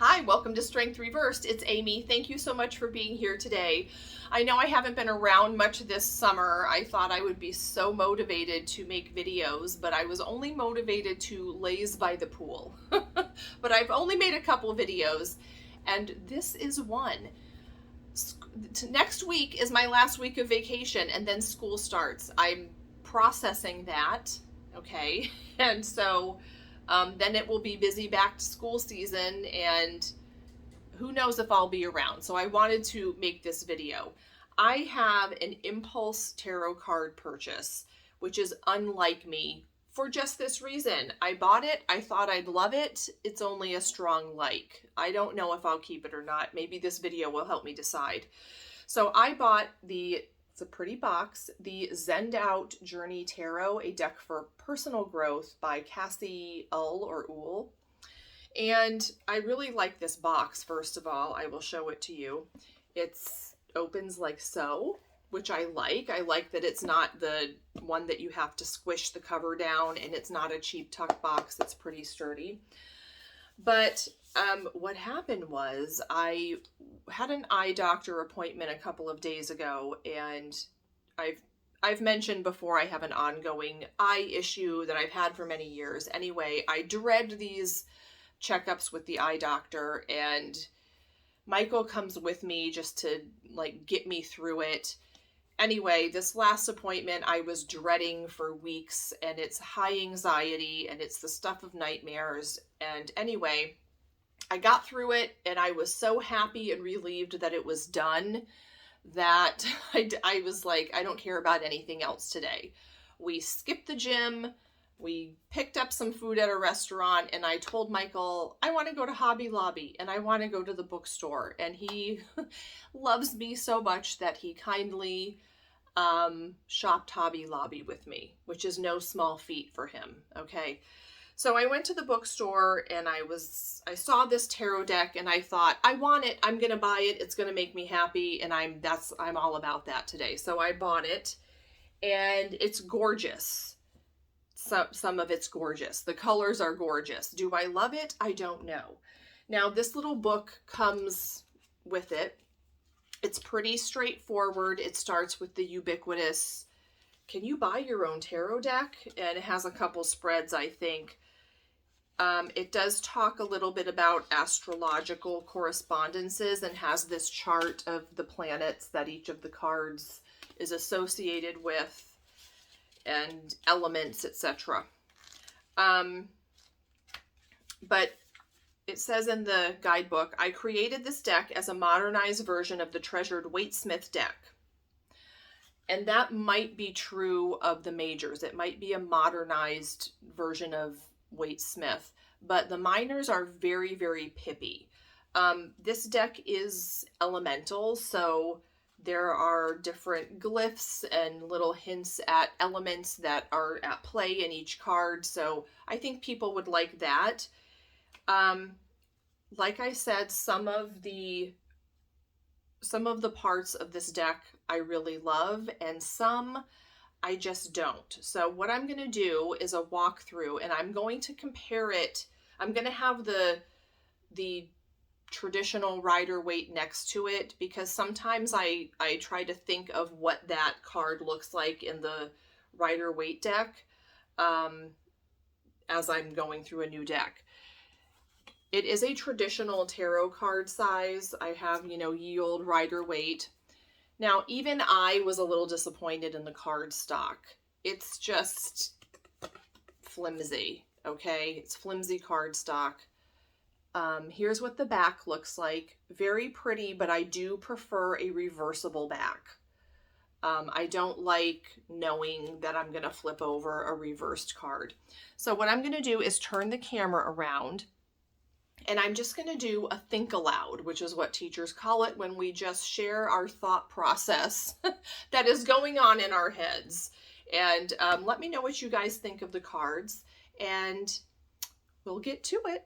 Hi, welcome to Strength Reversed. It's Amy. Thank you so much for being here today. I know I haven't been around much this summer. I thought I would be so motivated to make videos, but I was only motivated to laze by the pool. But I've only made a couple videos, and this is one. Next week is my last week of vacation, and then school starts. I'm processing that, okay? And so then it will be busy back to school season, and who knows if I'll be around. So I wanted to make this video. I have an impulse tarot card purchase, which is unlike me for just this reason. I bought it. I thought I'd love it. It's only a strong like. I don't know if I'll keep it or not. Maybe this video will help me decide. So I bought it's a pretty box, the Zenned Out Journey Tarot, a deck for personal growth by Cassie Ull. And I really like this box. First of all, I will show it to you. It opens like so, which I like. I like that it's not the one that you have to squish the cover down, and it's not a cheap tuck box. It's pretty sturdy. But what happened was I had an eye doctor appointment a couple of days ago, and I've mentioned before I have an ongoing eye issue that I've had for many years. Anyway, I dread these checkups with the eye doctor, and Michael comes with me just to like get me through it. Anyway, this last appointment I was dreading for weeks, and it's high anxiety, and it's the stuff of nightmares. And anyway, I got through it, and I was so happy and relieved that it was done that I was like, I don't care about anything else today. We skipped the gym. We picked up some food at a restaurant, and I told Michael, I want to go to Hobby Lobby, and I want to go to the bookstore. And he loves me so much that he kindly shopped Hobby Lobby with me, which is no small feat for him. Okay. So I went to the bookstore, and I saw this tarot deck, and I thought, I want it. I'm going to buy it. It's going to make me happy. And I'm all about that today. So I bought it, and it's gorgeous. Some of it's gorgeous. The colors are gorgeous. Do I love it? I don't know. Now, this little book comes with it. It's pretty straightforward. It starts with the ubiquitous, can you buy your own tarot deck? And it has a couple spreads, I think. It does talk a little bit about astrological correspondences and has this chart of the planets that each of the cards is associated with, and elements, etc. But it says in the guidebook, I created this deck as a modernized version of the treasured Waite-Smith deck. And that might be true of the majors. It might be a modernized version of Waite-Smith, but the minors are very, very pippy. This deck is elemental, so there are different glyphs and little hints at elements that are at play in each card. So I think people would like that. Like I said, some of the parts of this deck I really love, and some I just don't. So what I'm going to do is a walkthrough, and I'm going to compare it. I'm going to have the traditional Rider-Waite next to it, because sometimes I try to think of what that card looks like in the Rider-Waite deck as I'm going through a new deck. It is a traditional tarot card size. I have, ye olde Rider-Waite. Now, even I was a little disappointed in the card stock. It's just flimsy, okay? It's flimsy card stock. Here's what the back looks like. Very pretty, but I do prefer a reversible back. I don't like knowing that I'm going to flip over a reversed card. So what I'm going to do is turn the camera around, and I'm just going to do a think aloud, which is what teachers call it when we just share our thought process that is going on in our heads. And let me know what you guys think of the cards, and we'll get to it.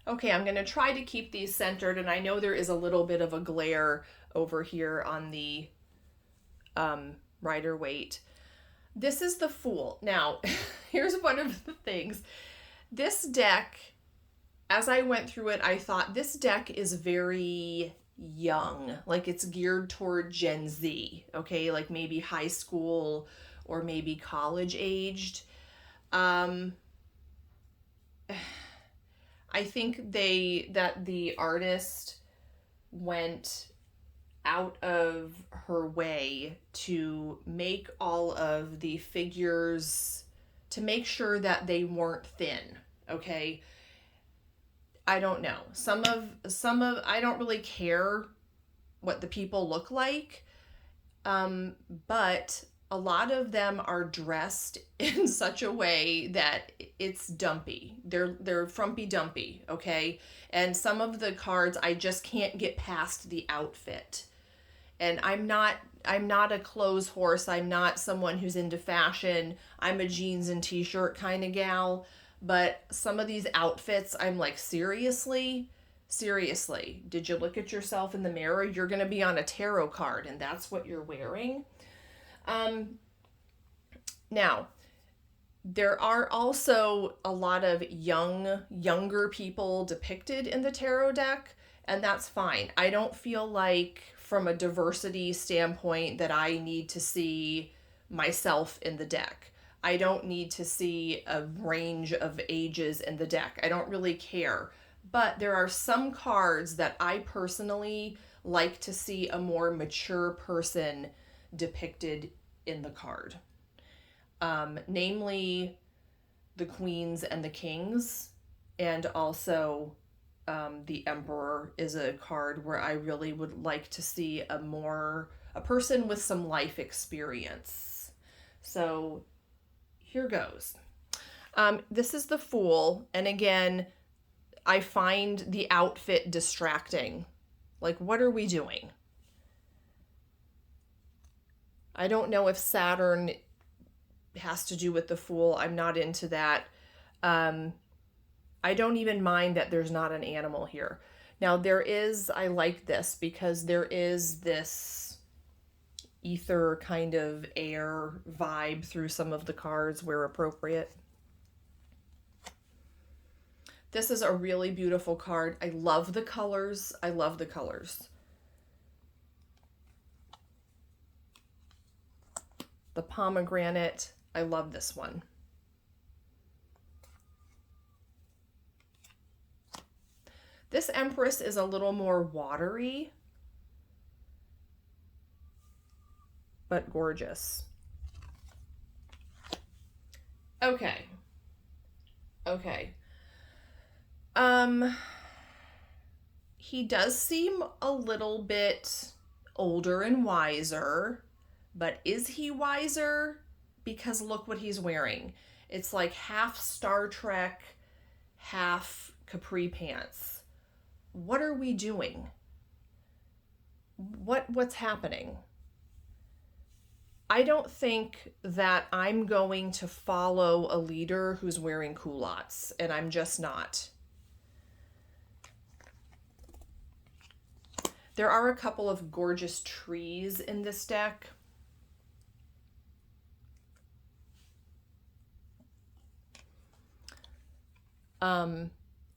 Okay, I'm going to try to keep these centered, and I know there is a little bit of a glare over here on the Rider-Waite. This is the Fool. Now, here's one of the things. This deck as I went through it, I thought this deck is very young, like it's geared toward Gen Z, okay, like maybe high school or maybe college aged. Um, I think that the artist went out of her way to make all of the figures, to make sure that they weren't thin, okay? I don't know. Some of I don't really care what the people look like. But a lot of them are dressed in such a way that it's dumpy. They're frumpy dumpy, okay? And some of the cards I just can't get past the outfit. And I'm not a clothes horse. I'm not someone who's into fashion. I'm a jeans and t-shirt kind of gal. But some of these outfits, I'm like, seriously? Seriously, did you look at yourself in the mirror? You're going to be on a tarot card and that's what you're wearing. Now, there are also a lot of younger people depicted in the tarot deck, and that's fine. I don't feel like, from a diversity standpoint, that I need to see myself in the deck. I don't need to see a range of ages in the deck. I don't really care. But there are some cards that I personally like to see a more mature person depicted in the card. Namely, the queens and the kings, and also the emperor is a card where I really would like to see a person with some life experience. So here goes. This is the Fool, and again, I find the outfit distracting. Like, what are we doing? I don't know if Saturn has to do with the Fool. I'm not into that. I don't even mind that there's not an animal here. Now, I like this because there is this ether kind of air vibe through some of the cards where appropriate. This is a really beautiful card. I love the colors. I love the colors. The pomegranate. I love this one. This Empress is a little more watery, but gorgeous. Okay. He does seem a little bit older and wiser, but is he wiser? Because look what he's wearing. It's like half Star Trek, half capri pants. What are we doing? What's happening? I don't think that I'm going to follow a leader who's wearing culottes, and I'm just not. There are a couple of gorgeous trees in this deck.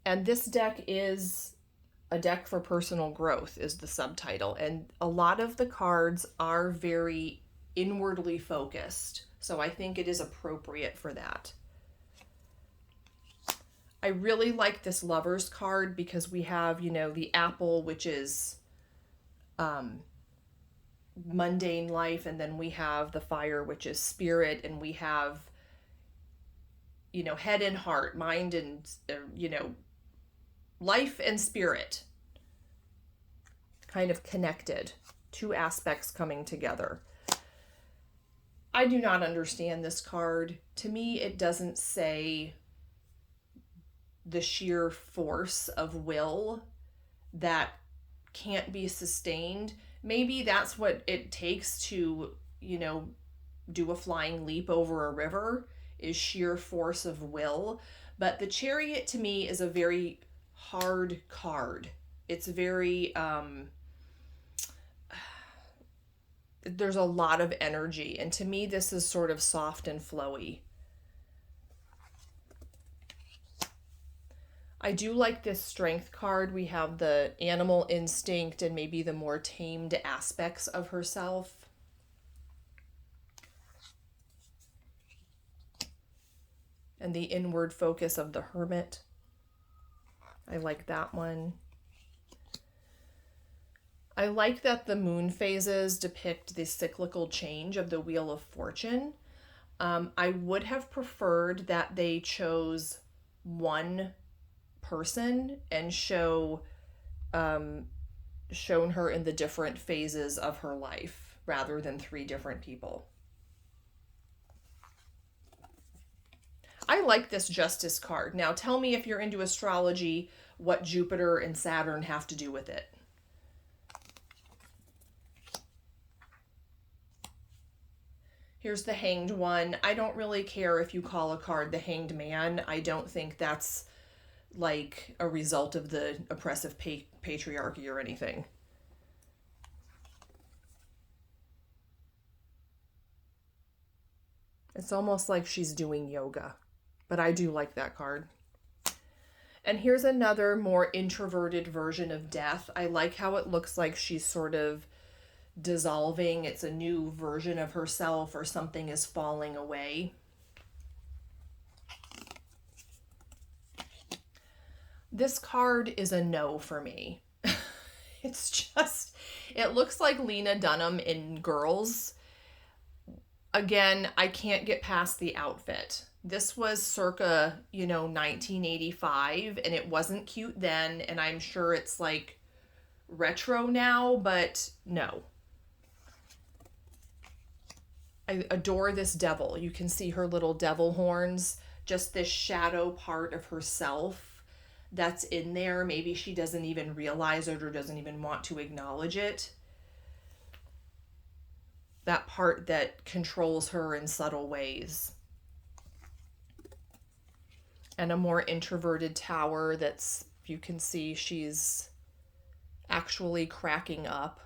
And this deck is a deck for personal growth is the subtitle. And a lot of the cards are very inwardly focused. So I think it is appropriate for that. I really like this Lovers card because we have, the apple, which is mundane life, and then we have the fire, which is spirit, and we have, head and heart, mind and, life and spirit kind of connected, two aspects coming together. I do not understand this card. To me, it doesn't say the sheer force of will that can't be sustained. Maybe that's what it takes to, do a flying leap over a river, is sheer force of will. But the Chariot to me is a very hard card. It's very, there's a lot of energy. And to me, this is sort of soft and flowy. I do like this strength card. We have the animal instinct and maybe the more tamed aspects of herself. And the inward focus of the hermit. I like that one. I like that the moon phases depict the cyclical change of the Wheel of Fortune. I would have preferred that they chose one person and shown her in the different phases of her life rather than 3 different people. I like this Justice card. Now tell me, if you're into astrology, what Jupiter and Saturn have to do with it. Here's the Hanged one. I don't really care if you call a card the Hanged Man. I don't think that's like a result of the oppressive patriarchy or anything. It's almost like she's doing yoga, but I do like that card. And here's another more introverted version of Death. I like how it looks like she's sort of dissolving. It's a new version of herself, or something is falling away. This card is a no for me. It's just, it looks like Lena Dunham in Girls. Again, I can't get past the outfit. This was circa, 1985, and it wasn't cute then, and I'm sure it's like retro now, but no. I adore this devil. You can see her little devil horns, just this shadow part of herself that's in there. Maybe she doesn't even realize it or doesn't even want to acknowledge it. That part that controls her in subtle ways. And a more introverted tower that's, you can see she's actually cracking up.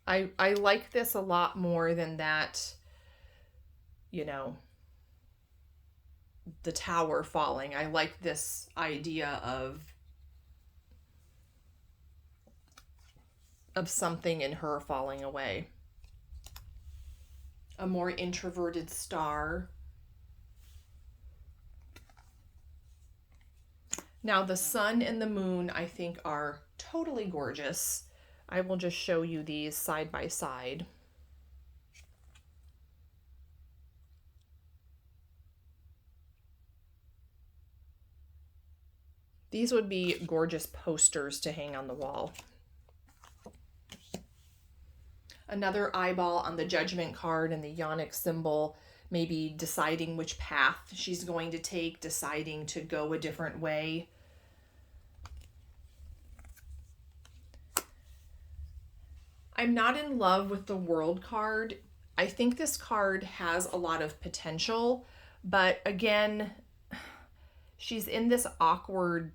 I like this a lot more than that, the tower falling. I like this idea of something in her falling away. A more introverted star. Now the sun and the moon, I think, are totally gorgeous. I will just show you these side by side. These would be gorgeous posters to hang on the wall. Another eyeball on the Judgment card and the Yonic symbol, maybe deciding which path she's going to take, deciding to go a different way. I'm not in love with the World card. I think this card has a lot of potential, but again, she's in this awkward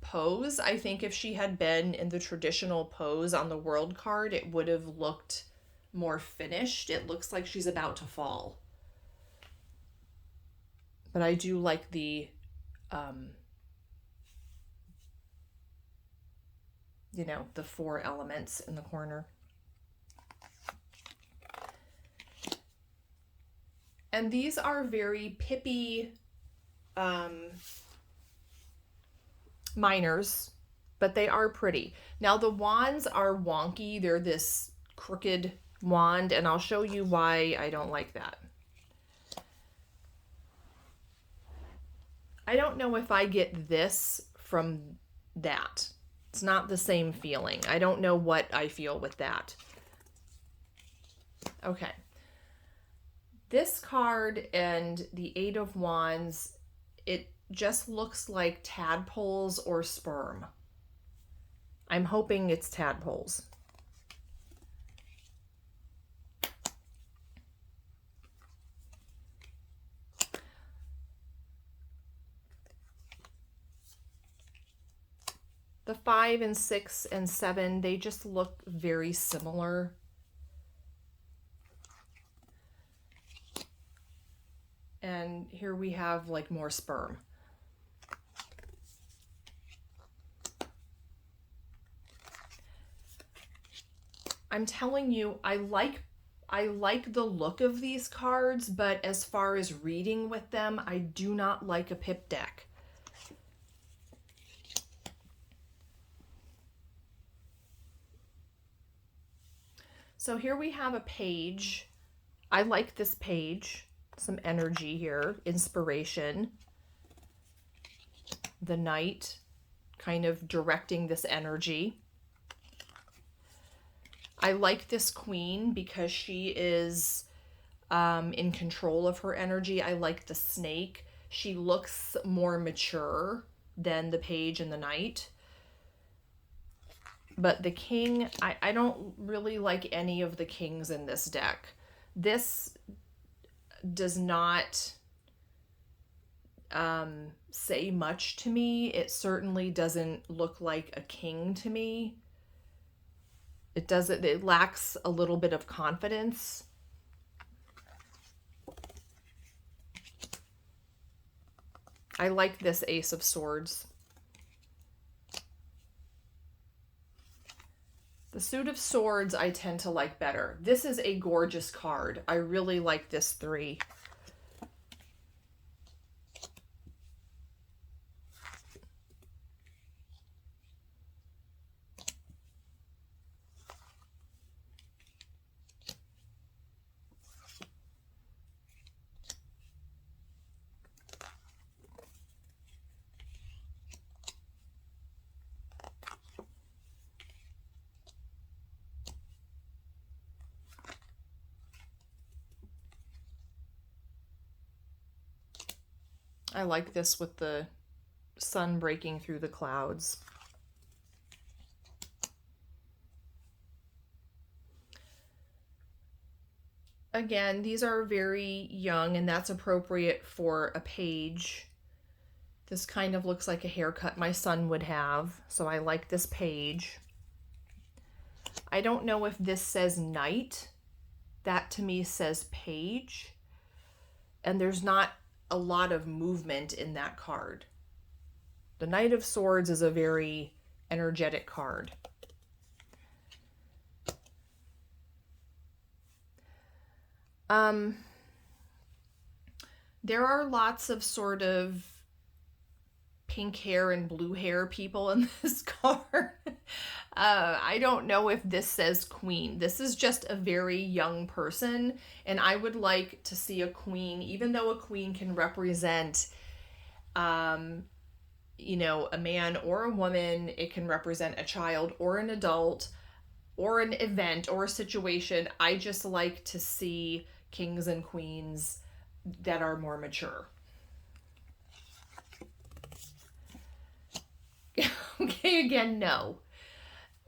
pose. I think if she had been in the traditional pose on the World card, it would have looked more finished. It looks like she's about to fall. But I do like the the 4 elements in the corner. And these are very pippy minors, but they are pretty. Now the wands are wonky. They're this crooked wand, and I'll show you why I don't like that. I don't know if I get this from that. It's not the same feeling. I don't know what I feel with that. Okay. This card and the 8 of Wands, it just looks like tadpoles or sperm. I'm hoping it's tadpoles. The 5 and 6 and 7, they just look very similar. And here we have like more sperm. I'm telling you, I like the look of these cards, but as far as reading with them, I do not like a pip deck. So here we have a page. I like this page. Some energy here, inspiration. The Knight kind of directing this energy. I like this Queen because she is in control of her energy. I like the Snake. She looks more mature than the Page and the Knight. But the King, I don't really like any of the Kings in this deck. This does not say much to me. It certainly doesn't look like a king to me. It lacks a little bit of confidence. I like this Ace of Swords. The Suit of Swords I tend to like better. This is a gorgeous card. I really like this 3. I like this with the sun breaking through the clouds. Again, these are very young, and that's appropriate for a page. This kind of looks like a haircut my son would have, so I like this page. I don't know if this says Knight. That to me says Page. And there's not a lot of movement in that card. The Knight of Swords is a very energetic card. There are lots of sort of pink hair and blue hair people in this card. I don't know if this says Queen. This is just a very young person, and I would like to see a Queen, even though a Queen can represent, you know, a man or a woman. It can represent a child or an adult or an event or a situation. I just like to see kings and queens that are more mature. Okay, again, no.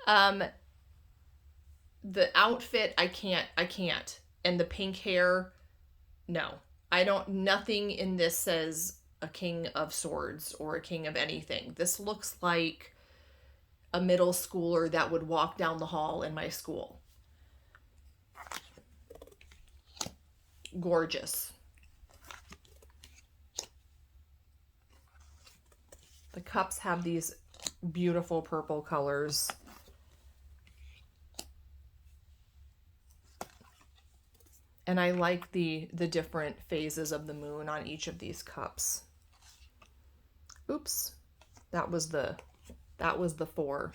The outfit, I can't. And the pink hair, no. Nothing in this says a king of swords or a king of anything. This looks like a middle schooler that would walk down the hall in my school. Gorgeous. The cups have these beautiful purple colors. And I like the different phases of the moon on each of these cups. Oops. That was the 4.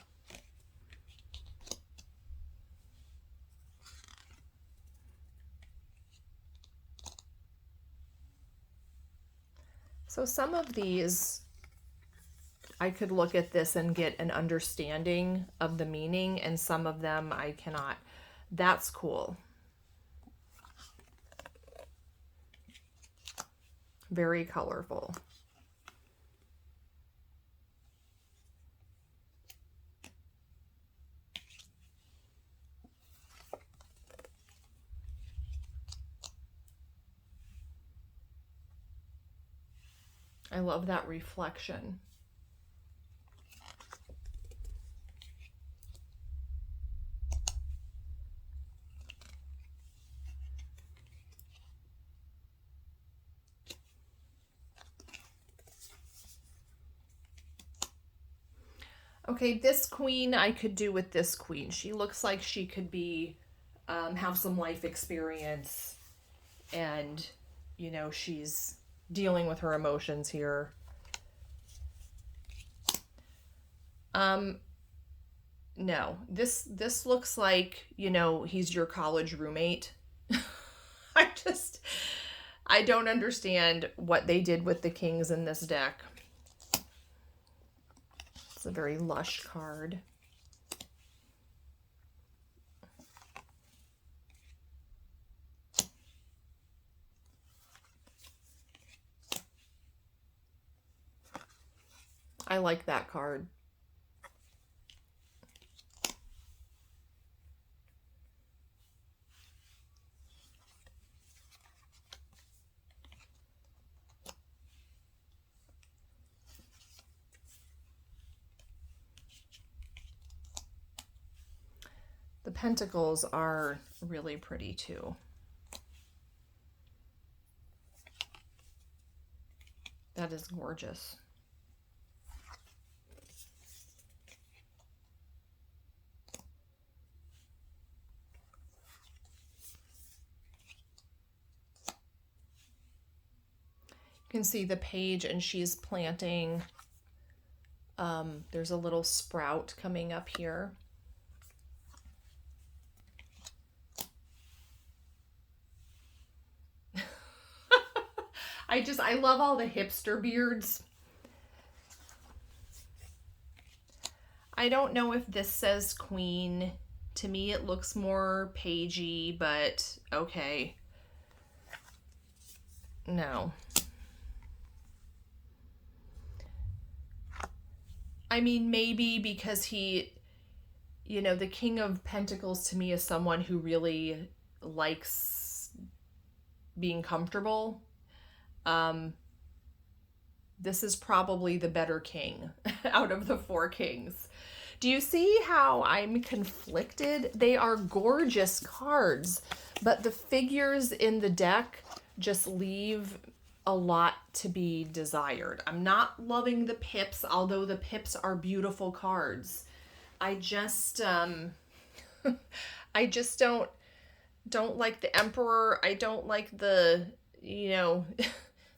So some of these, I could look at this and get an understanding of the meaning, and some of them I cannot. That's cool. Very colorful. I love that reflection. Okay, this queen I could do with this queen. She looks like she could be, have some life experience, and, you know, she's dealing with her emotions here. No, this looks like, you know, he's your college roommate. I don't understand what they did with the kings in this deck. It's a very lush card. I like that card. The pentacles are really pretty too. That is gorgeous. You can see the page, and she's planting. There's a little sprout coming up here. I love all the hipster beards. I don't know if this says queen. To me, it looks more pagey, but okay. No. I mean, maybe because he, you know, the King of Pentacles to me is someone who really likes being comfortable. This is probably the better king out of the four kings. Do you see how I'm conflicted? They are gorgeous cards, but the figures in the deck just leave a lot to be desired. I'm not loving the pips, although the pips are beautiful cards. I just I just don't like the Emperor. I don't like the, you know,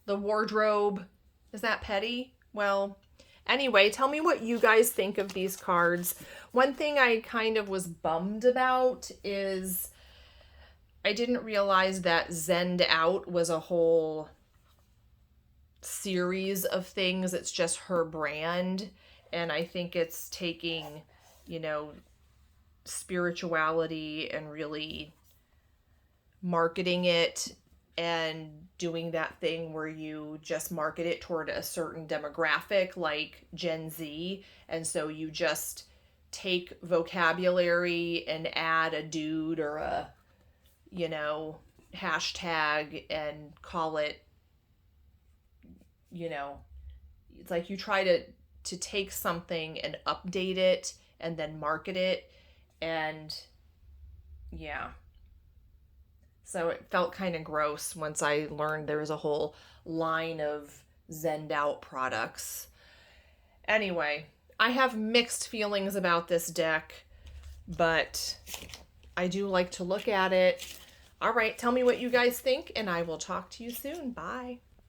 the wardrobe. Is that petty? Well, anyway, tell me what you guys think of these cards. One thing I kind of was bummed about is I didn't realize that Zenned Out was a whole series of things. It's just her brand, and I think it's taking, you know, spirituality and really marketing it and doing that thing where you just market it toward a certain demographic like Gen Z, and so you just take vocabulary and add a dude or a, you know, hashtag and call it, you know, it's like you try to take something and update it and then market it, and yeah. So it felt kind of gross once I learned there was a whole line of Zenned Out products. Anyway, I have mixed feelings about this deck, but I do like to look at it. All right, tell me what you guys think, and I will talk to you soon. Bye.